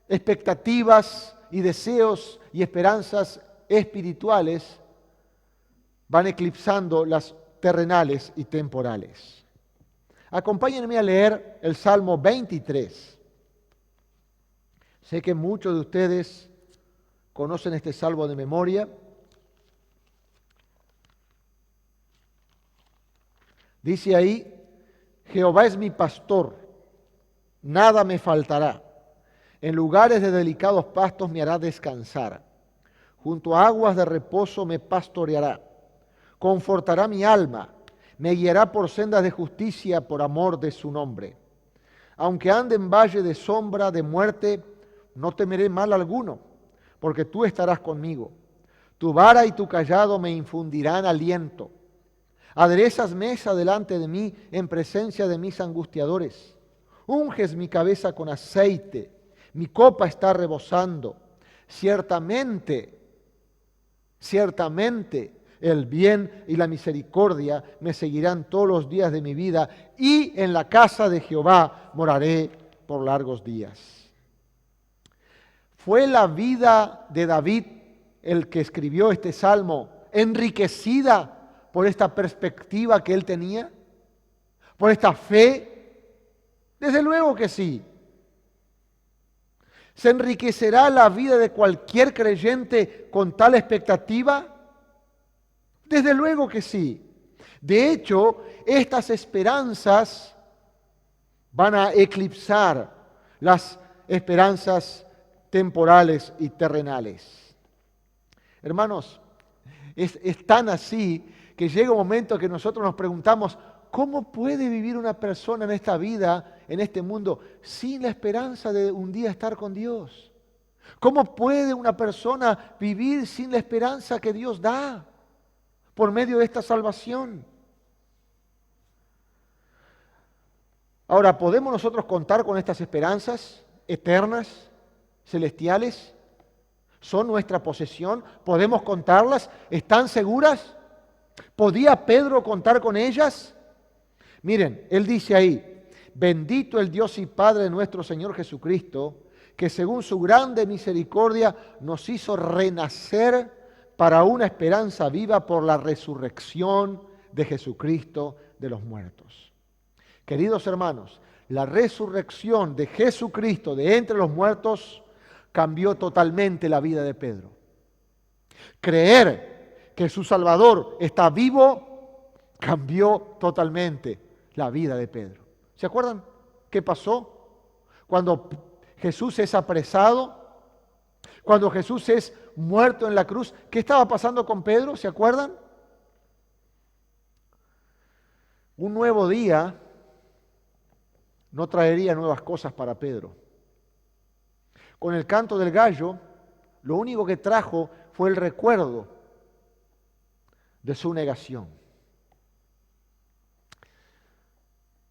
[SPEAKER 1] expectativas y deseos y esperanzas espirituales van eclipsando las terrenales y temporales. Acompáñenme a leer el Salmo 23. Sé que muchos de ustedes conocen este salmo de memoria. Dice ahí, Jehová es mi pastor, nada me faltará. En lugares de delicados pastos me hará descansar. Junto a aguas de reposo me pastoreará. Confortará mi alma. Me guiará por sendas de justicia por amor de su nombre. Aunque ande en valle de sombra de muerte, no temeré mal alguno, porque tú estarás conmigo. Tu vara y tu cayado me infundirán aliento. Aderezas mesa delante de mí en presencia de mis angustiadores. Unges mi cabeza con aceite. Mi copa está rebosando. Ciertamente, el bien y la misericordia me seguirán todos los días de mi vida, y en la casa de Jehová moraré por largos días. ¿Fue la vida de David, el que escribió este salmo, enriquecida por esta perspectiva que él tenía? ¿Por esta fe? Desde luego que sí. ¿Se enriquecerá la vida de cualquier creyente con tal expectativa? Desde luego que sí. De hecho, estas esperanzas van a eclipsar las esperanzas temporales y terrenales. Hermanos, es tan así que llega un momento que nosotros nos preguntamos, ¿cómo puede vivir una persona en esta vida, en este mundo, sin la esperanza de un día estar con Dios? ¿Cómo puede una persona vivir sin la esperanza que Dios da por medio de esta salvación? Ahora, ¿podemos nosotros contar con estas esperanzas eternas, celestiales? ¿Son nuestra posesión? ¿Podemos contarlas? ¿Están seguras? ¿Podía Pedro contar con ellas? Miren, él dice ahí, bendito el Dios y Padre de nuestro Señor Jesucristo, que según su grande misericordia nos hizo renacer para una esperanza viva por la resurrección de Jesucristo de los muertos. Queridos hermanos, la resurrección de Jesucristo de entre los muertos cambió totalmente la vida de Pedro. Creer que su Salvador está vivo cambió totalmente la vida de Pedro. ¿Se acuerdan qué pasó? Cuando Jesús es apresado, Cuando Jesús es muerto en la cruz, ¿qué estaba pasando con Pedro? ¿Se acuerdan? Un nuevo día no traería nuevas cosas para Pedro. Con el canto del gallo, lo único que trajo fue el recuerdo de su negación.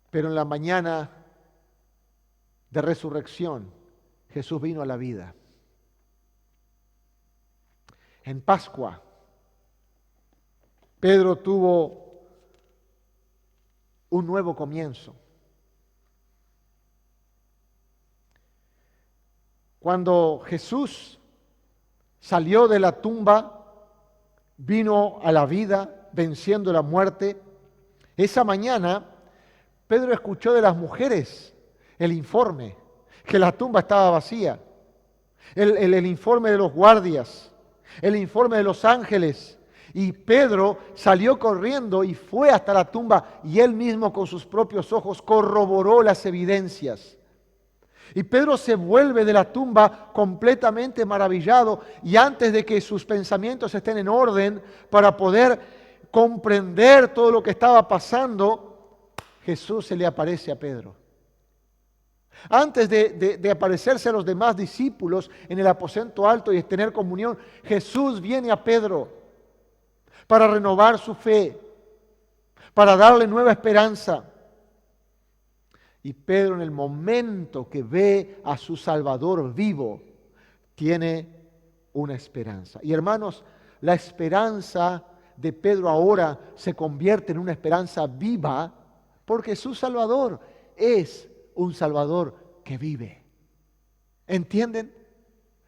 [SPEAKER 1] Pero en la mañana de resurrección, Jesús vino a la vida. En Pascua, Pedro tuvo un nuevo comienzo. Cuando Jesús salió de la tumba, vino a la vida, venciendo la muerte, esa mañana Pedro escuchó de las mujeres el informe, que la tumba estaba vacía, el informe de los guardias, el informe de los ángeles. Y Pedro salió corriendo y fue hasta la tumba y él mismo con sus propios ojos corroboró las evidencias. Y Pedro se vuelve de la tumba completamente maravillado y antes de que sus pensamientos estén en orden para poder comprender todo lo que estaba pasando, Jesús se le aparece a Pedro. Antes de aparecerse a los demás discípulos en el aposento alto y de tener comunión, Jesús viene a Pedro para renovar su fe, para darle nueva esperanza. Y Pedro, en el momento que ve a su Salvador vivo, tiene una esperanza. Y hermanos, la esperanza de Pedro ahora se convierte en una esperanza viva porque su Salvador es un Salvador que vive. ¿Entienden?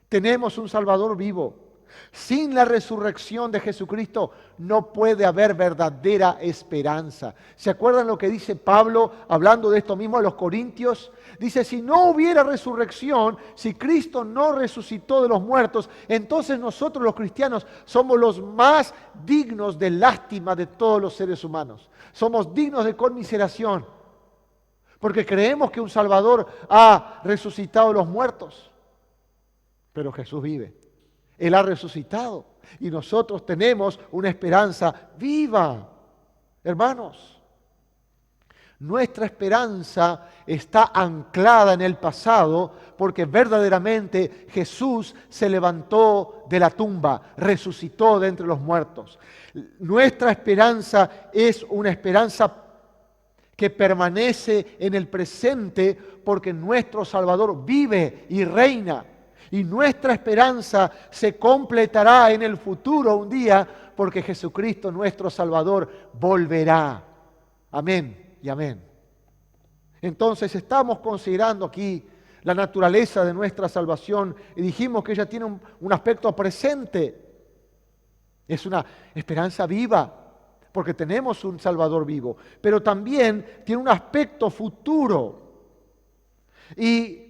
[SPEAKER 1] Tenemos un Salvador vivo. Sin la resurrección de Jesucristo no puede haber verdadera esperanza. ¿Se acuerdan lo que dice Pablo hablando de esto mismo a los Corintios? Dice, si no hubiera resurrección, si Cristo no resucitó de los muertos, entonces nosotros los cristianos somos los más dignos de lástima de todos los seres humanos. Somos dignos de conmiseración, porque creemos que un Salvador ha resucitado de los muertos. Pero Jesús vive. Él ha resucitado y nosotros tenemos una esperanza viva. Hermanos, nuestra esperanza está anclada en el pasado porque verdaderamente Jesús se levantó de la tumba, resucitó de entre los muertos. Nuestra esperanza es una esperanza que permanece en el presente porque nuestro Salvador vive y reina. Y nuestra esperanza se completará en el futuro un día porque Jesucristo, nuestro Salvador, volverá. Amén y amén. Entonces estamos considerando aquí la naturaleza de nuestra salvación y dijimos que ella tiene un aspecto presente. Es una esperanza viva porque tenemos un Salvador vivo, pero también tiene un aspecto futuro. Y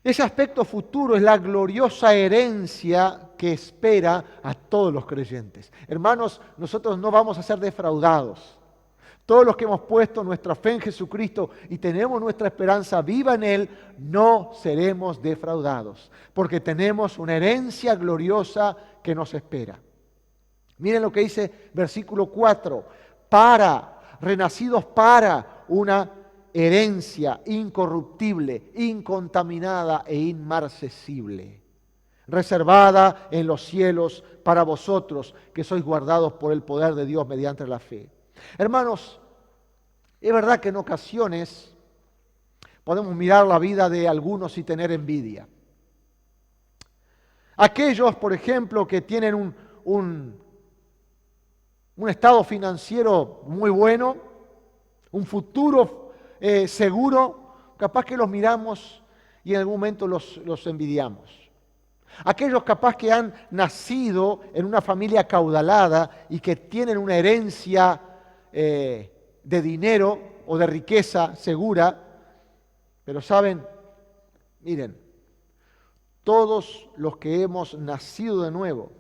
[SPEAKER 1] ese aspecto futuro es la gloriosa herencia que espera a todos los creyentes. Hermanos, nosotros no vamos a ser defraudados. Todos los que hemos puesto nuestra fe en Jesucristo y tenemos nuestra esperanza viva en Él, no seremos defraudados, porque tenemos una herencia gloriosa que nos espera. Miren lo que dice versículo 4, renacidos para una herencia incorruptible, incontaminada e inmarcesible, reservada en los cielos para vosotros, que sois guardados por el poder de Dios mediante la fe. Hermanos, es verdad que en ocasiones podemos mirar la vida de algunos y tener envidia. Aquellos, por ejemplo, que tienen un estado financiero muy bueno, un futuro seguro, capaz que los miramos y en algún momento los envidiamos. Aquellos capaz que han nacido en una familia acaudalada y que tienen una herencia de dinero o de riqueza segura, pero saben, miren, todos los que hemos nacido de nuevo,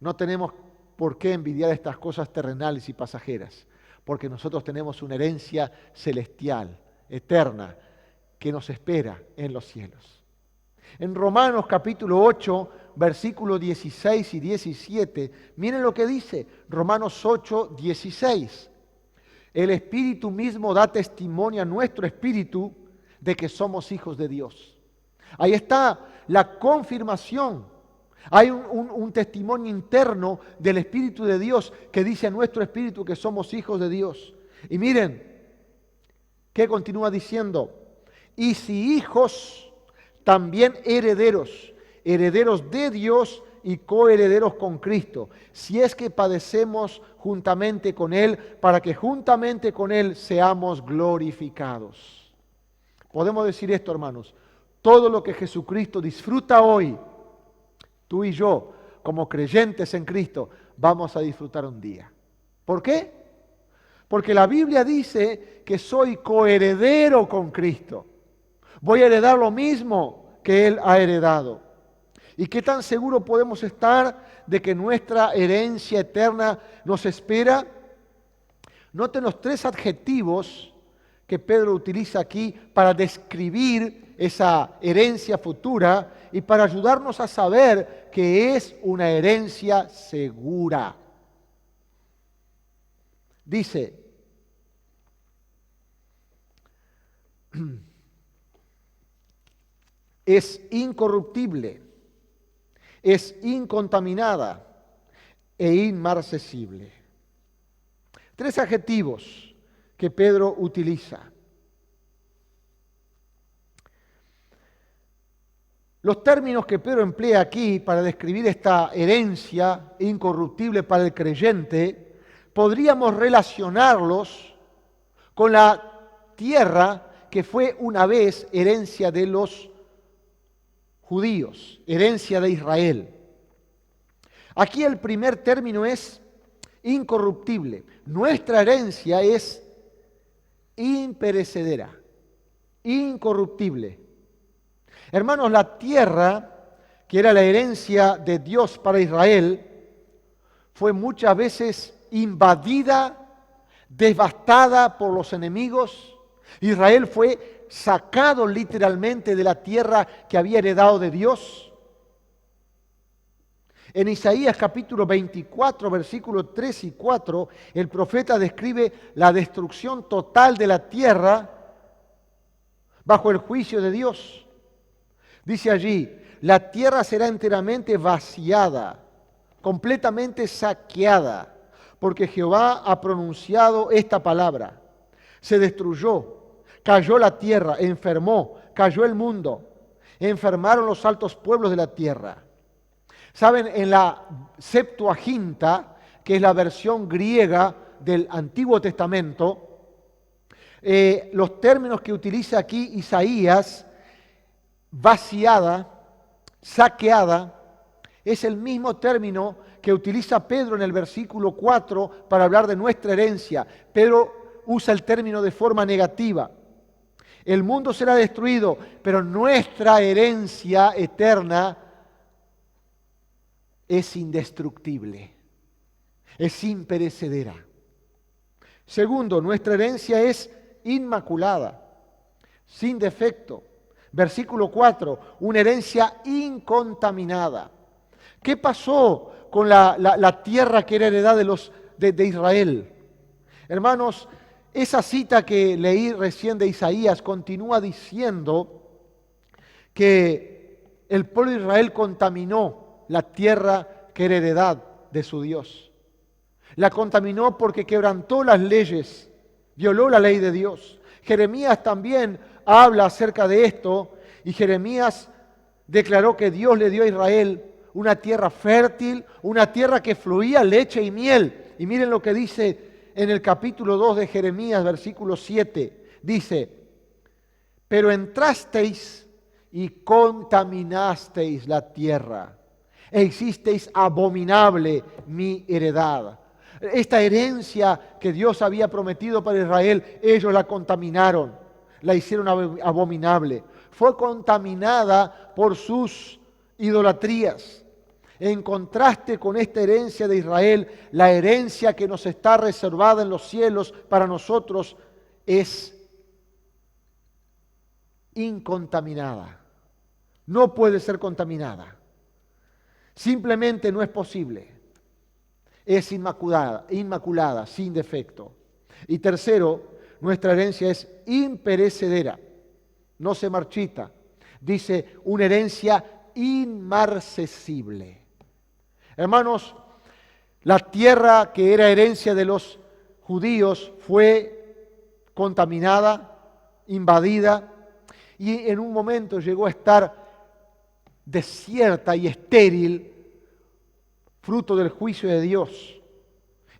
[SPEAKER 1] no tenemos por qué envidiar estas cosas terrenales y pasajeras, porque nosotros tenemos una herencia celestial, eterna, que nos espera en los cielos. En Romanos capítulo 8, versículos 16 y 17, miren lo que dice Romanos 8, 16. El Espíritu mismo da testimonio a nuestro espíritu de que somos hijos de Dios. Ahí está la confirmación. Hay un testimonio interno del Espíritu de Dios que dice a nuestro espíritu que somos hijos de Dios. Y miren, ¿qué continúa diciendo? Y si hijos, también herederos, herederos de Dios y coherederos con Cristo, si es que padecemos juntamente con Él, para que juntamente con Él seamos glorificados. Podemos decir esto, hermanos, todo lo que Jesucristo disfruta hoy, tú y yo, como creyentes en Cristo, vamos a disfrutar un día. ¿Por qué? Porque la Biblia dice que soy coheredero con Cristo. Voy a heredar lo mismo que Él ha heredado. ¿Y qué tan seguro podemos estar de que nuestra herencia eterna nos espera? Noten los 3 adjetivos que Pedro utiliza aquí para describir esa herencia futura y para ayudarnos a saber que es una herencia segura. Dice, es incorruptible, es incontaminada e inmarcesible. 3 adjetivos que Pedro utiliza. Los términos que Pedro emplea aquí para describir esta herencia incorruptible para el creyente, podríamos relacionarlos con la tierra que fue una vez herencia de los judíos, herencia de Israel. Aquí el primer término es incorruptible. Nuestra herencia es imperecedera, incorruptible. Hermanos, la tierra, que era la herencia de Dios para Israel, fue muchas veces invadida, devastada por los enemigos. Israel fue sacado literalmente de la tierra que había heredado de Dios. En Isaías capítulo 24, versículos 3 y 4, el profeta describe la destrucción total de la tierra bajo el juicio de Dios. Dice allí, la tierra será enteramente vaciada, completamente saqueada, porque Jehová ha pronunciado esta palabra. Se destruyó, cayó la tierra, enfermó, cayó el mundo, enfermaron los altos pueblos de la tierra. Saben, en la Septuaginta, que es la versión griega del Antiguo Testamento, los términos que utiliza aquí Isaías, vaciada, saqueada, es el mismo término que utiliza Pedro en el versículo 4 para hablar de nuestra herencia. Pedro usa el término de forma negativa. El mundo será destruido, pero nuestra herencia eterna es indestructible, es imperecedera. Segundo, nuestra herencia es inmaculada, sin defecto. Versículo 4, una herencia incontaminada. ¿Qué pasó con la tierra que era heredad de Israel? Hermanos, esa cita que leí recién de Isaías continúa diciendo que el pueblo de Israel contaminó la tierra que era heredad de su Dios. La contaminó porque quebrantó las leyes, violó la ley de Dios. Jeremías también habla acerca de esto y Jeremías declaró que Dios le dio a Israel una tierra fértil, una tierra que fluía leche y miel. Y miren lo que dice en el capítulo 2 de Jeremías, versículo 7. Dice, pero entrasteis y contaminasteis la tierra e hicisteis abominable mi heredad. Esta herencia que Dios había prometido para Israel, ellos la contaminaron, la hicieron abominable. Fue contaminada por sus idolatrías. En contraste con esta herencia de Israel, la herencia que nos está reservada en los cielos para nosotros es incontaminada, no puede ser contaminada. Simplemente no es posible. Es inmaculada, sin defecto. Y tercero, nuestra herencia es imperecedera, no se marchita. Dice, una herencia inmarcesible. Hermanos, la tierra que era herencia de los judíos fue contaminada, invadida, y en un momento llegó a estar desierta y estéril, fruto del juicio de Dios.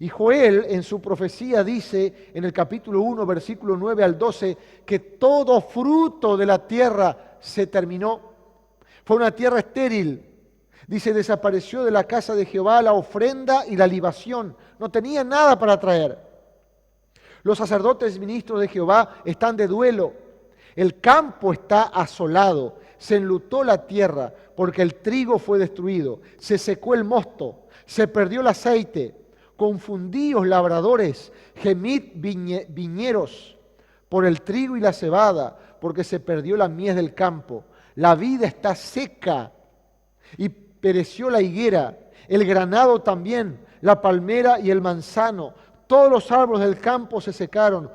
[SPEAKER 1] Y Joel en su profecía dice en el capítulo 1, versículo 9 al 12, que todo fruto de la tierra se terminó. Fue una tierra estéril. Dice, desapareció de la casa de Jehová la ofrenda y la libación. No tenía nada para traer. Los sacerdotes ministros de Jehová están de duelo. El campo está asolado. Se enlutó la tierra porque el trigo fue destruido. Se secó el mosto. Se perdió el aceite. Confundíos labradores, gemid viñeros por el trigo y la cebada, porque se perdió la mies del campo. La vida está seca y pereció la higuera, el granado también, la palmera y el manzano. Todos los árboles del campo se secaron,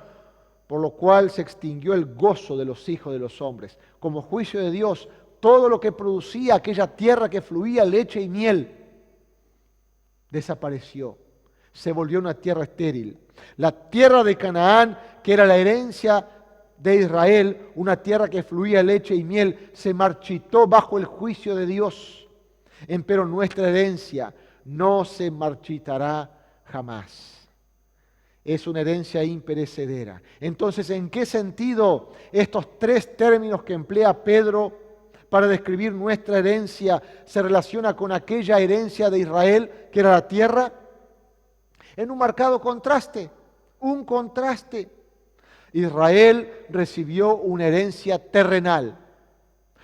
[SPEAKER 1] por lo cual se extinguió el gozo de los hijos de los hombres. Como juicio de Dios, todo lo que producía aquella tierra que fluía leche y miel, desapareció. Se volvió una tierra estéril. La tierra de Canaán, que era la herencia de Israel, una tierra que fluía leche y miel, se marchitó bajo el juicio de Dios. Empero nuestra herencia no se marchitará jamás. Es una herencia imperecedera. Entonces, ¿en qué sentido estos tres términos que emplea Pedro para describir nuestra herencia se relaciona con aquella herencia de Israel, que era la tierra? En un marcado contraste, un contraste. Israel recibió una herencia terrenal.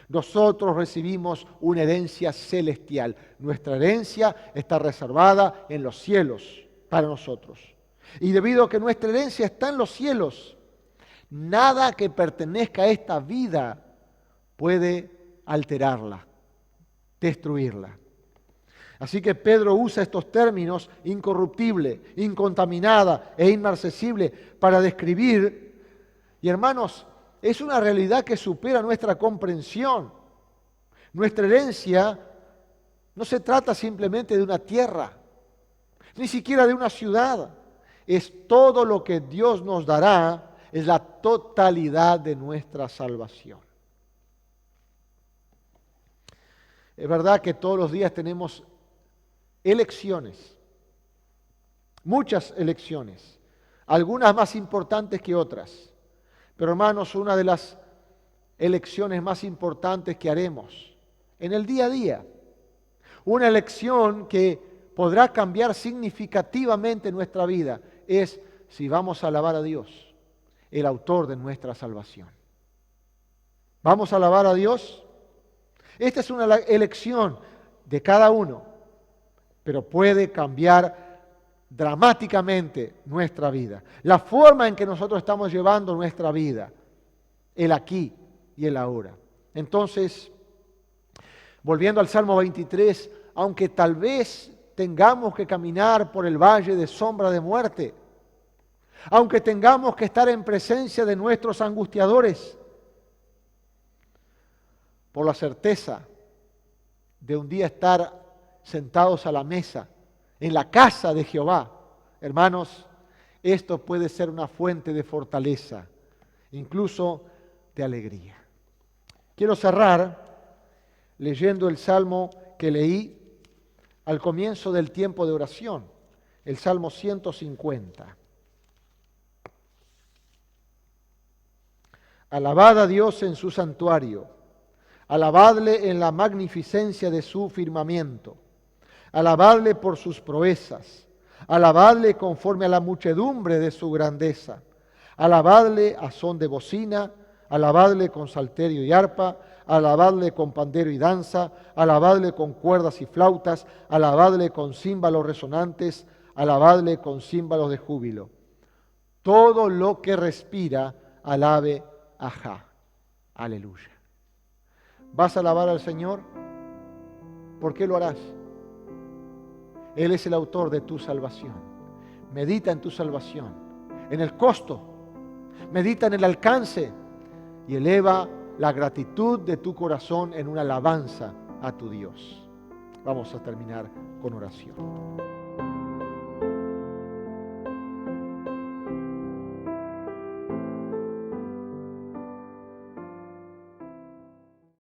[SPEAKER 1] Nosotros recibimos una herencia celestial. Nuestra herencia está reservada en los cielos para nosotros. Y debido a que nuestra herencia está en los cielos, nada que pertenezca a esta vida puede alterarla, destruirla. Así que Pedro usa estos términos, incorruptible, incontaminada e inmarcesible, para describir, y hermanos, es una realidad que supera nuestra comprensión. Nuestra herencia no se trata simplemente de una tierra, ni siquiera de una ciudad. Es todo lo que Dios nos dará, es la totalidad de nuestra salvación. Es verdad que todos los días tenemos elecciones, muchas elecciones, algunas más importantes que otras. Pero hermanos, una de las elecciones más importantes que haremos en el día a día, una elección que podrá cambiar significativamente nuestra vida, es si vamos a alabar a Dios, el autor de nuestra salvación. ¿Vamos a alabar a Dios? Esta es una elección de cada uno, pero puede cambiar dramáticamente nuestra vida. La forma en que nosotros estamos llevando nuestra vida, el aquí y el ahora. Entonces, volviendo al Salmo 23, aunque tal vez tengamos que caminar por el valle de sombra de muerte, aunque tengamos que estar en presencia de nuestros angustiadores, por la certeza de un día estar sentados a la mesa en la casa de Jehová, hermanos, esto puede ser una fuente de fortaleza, incluso de alegría. Quiero cerrar leyendo el salmo que leí al comienzo del tiempo de oración, el Salmo 150. Alabad a Dios en su santuario, alabadle en la magnificencia de su firmamento, alabadle por sus proezas, alabadle conforme a la muchedumbre de su grandeza, alabadle a son de bocina, alabadle con salterio y arpa, alabadle con pandero y danza, alabadle con cuerdas y flautas, alabadle con címbalos resonantes, alabadle con címbalos de júbilo. Todo lo que respira, alabe a Jah. Aleluya. ¿Vas a alabar al Señor? ¿Por qué lo harás? Él es el autor de tu salvación. Medita en tu salvación, en el costo. Medita en el alcance y eleva la gratitud de tu corazón en una alabanza a tu Dios. Vamos a terminar con oración.